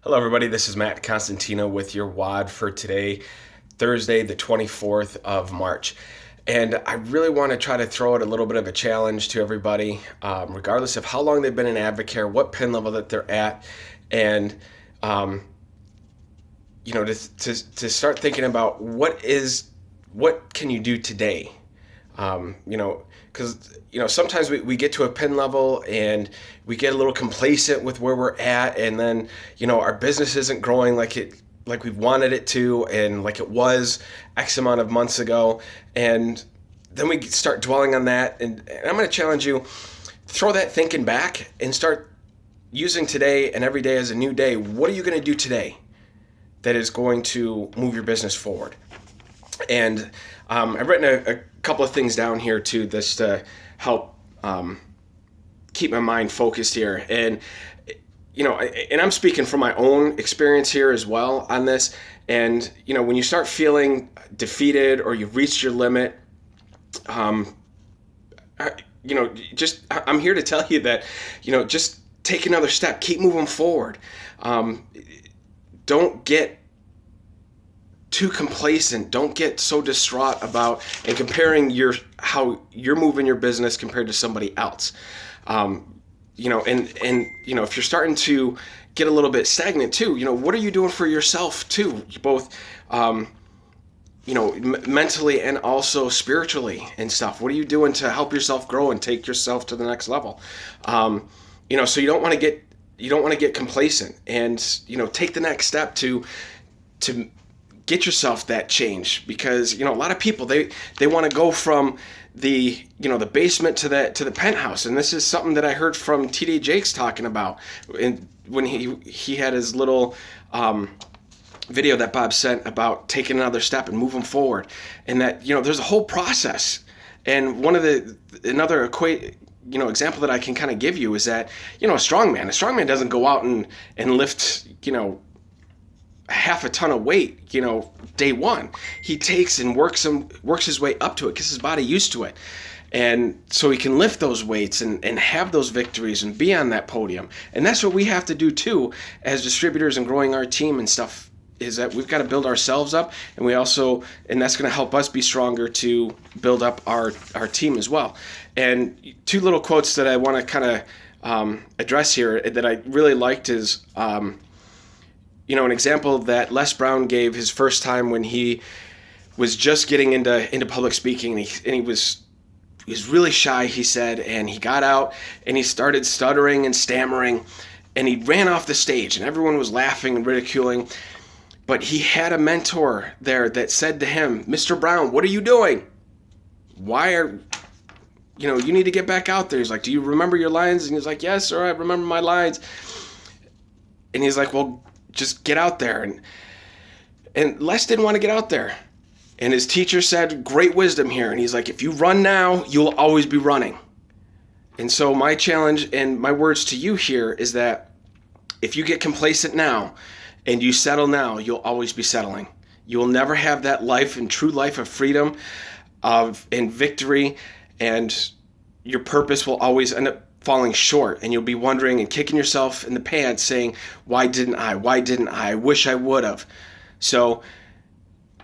Hello, everybody. This is Matt Constantino with your WOD for today, Thursday, the 24th of March. And I really want to try to throw out a little bit of a challenge to everybody, regardless of how long they've been in Advocare, what pin level that they're at, and um, to start thinking about what can you do today. Because sometimes we get to a pin level and we get a little complacent with where we're at, and then our business isn't growing like we've wanted it to, and like it was X amount of months ago, and then we start dwelling on that. And I'm going to challenge you: throw that thinking back and start using today and every day as a new day. What are you going to do today that is going to move your business forward? And I've written a couple of things down here too, just to help keep my mind focused here. And and I'm speaking from my own experience here as well on this. And when you start feeling defeated or you've reached your limit, I'm here to tell you that just take another step, keep moving forward. Don't get too complacent. Don't get so distraught about and comparing how you're moving your business compared to somebody else. If you're starting to get a little bit stagnant too, what are you doing for yourself too, both mentally and also spiritually and stuff? What are you doing to help yourself grow and take yourself to the next level? So you don't want to get complacent, and take the next step to get yourself that change, because a lot of people they want to go from the the basement to the penthouse. And this is something that I heard from TD Jakes talking about when he had his little video that Bob sent about taking another step and moving forward, and that there's a whole process. And another example that I can kind of give you is that a strongman doesn't go out and lift half a ton of weight day one. He takes and works his way up to it, gets his body used to it, and so he can lift those weights and have those victories and be on that podium. And that's what we have to do too as distributors and growing our team and stuff, is that we've got to build ourselves up, and that's going to help us be stronger to build up our team as well. And two little quotes that I want to kind of address here that I really liked is an example that Les Brown gave his first time when he was just getting into public speaking, and he was really shy, he said, and he got out and he started stuttering and stammering, and he ran off the stage, and everyone was laughing and ridiculing. But he had a mentor there that said to him, "Mr. Brown, what are you doing? You need to get back out there." He's like, "Do you remember your lines?" And he's like, "Yes, sir, I remember my lines." And he's like, "Well, just get out there." And Les didn't want to get out there. And his teacher said, "Great wisdom here." And he's like, "If you run now, you'll always be running." And so my challenge and my words to you here is that if you get complacent now and you settle now, you'll always be settling. You will never have that life and true life of freedom and victory, and your purpose will always end up falling short, and you'll be wondering and kicking yourself in the pants saying, why didn't I wish I would have. So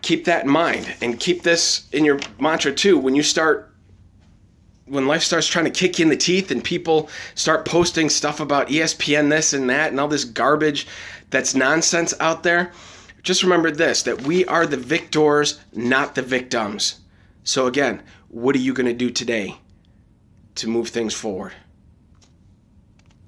keep that in mind, and keep this in your mantra too. When life starts trying to kick you in the teeth and people start posting stuff about ESPN this and that and all this garbage that's nonsense out there, just remember this, that we are the victors, not the victims. So again, what are you going to do today to move things forward?